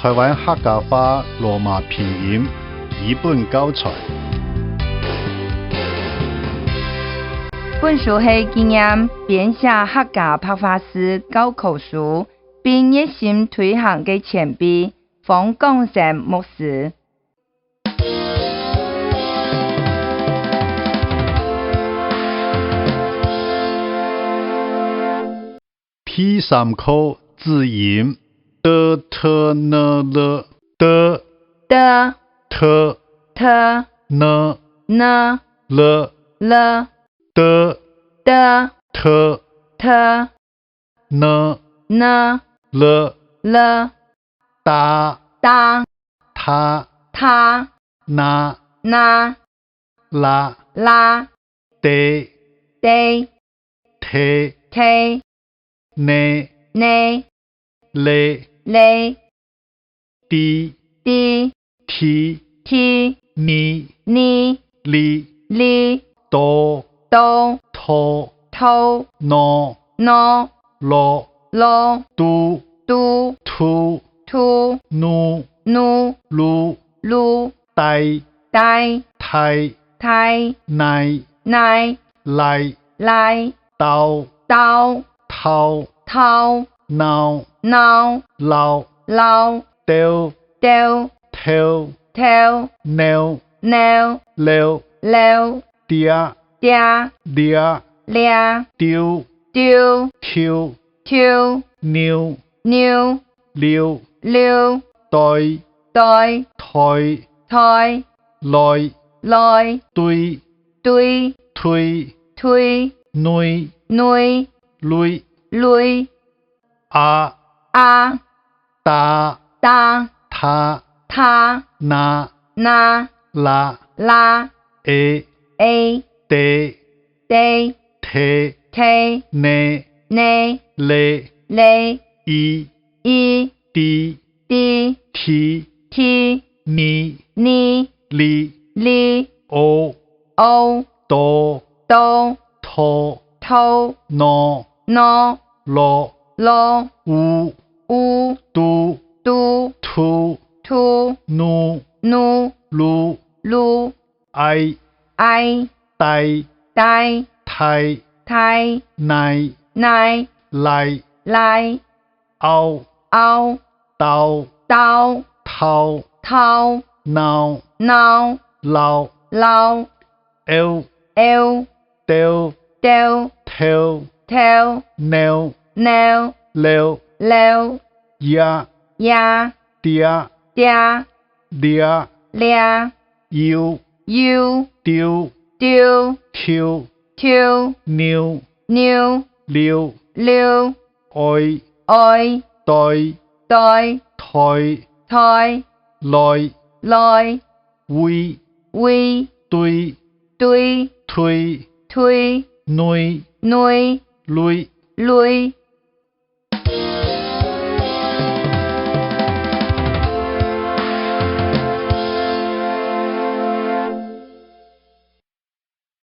台湾客家话罗马拼音译本教材。本书是纪念编写客家白话诗教科书，并热心推行的前辈方广成牧师。第三课字音的特呢了的的特特呢呢了了的的特特呢呢了了哒哒他他那那啦啦得得te te ne ne le le di di ti ti ni ni li li do do to to no no lo lo du du tu tu nu nu lu lu tai tai thai tai nai nai lai lai tao tao thao thao nào nào lao lao teo teo theo theo neo neo leo leo tia tia lia lia tiêu tiêu thiêu thiêu niu niu liu liu tôi tôi thôi thôi loi loi tuy tuy thui thui nuôi nuôi lui lui a a ta ta tha tha na na la la e a te te the te ne ne le le i i ti ti thi ti ni ni li li o o to to tho to no no lo lo u u tu tu thu tu nu nu lu lu ai ai tai tai thai tai nai nai lai lai ao ao tao tao thao thao nào nào lao lao eo eo teo teo theo theo neo neo leo leo ya ya tia tia lia lia yêu you tiêu tiêu thiêu thiêu niu niu liu liu oi oi tôi tôi thôi thôi loi loi quy quy tuy tuy thui thui nuôi nuôi lui lui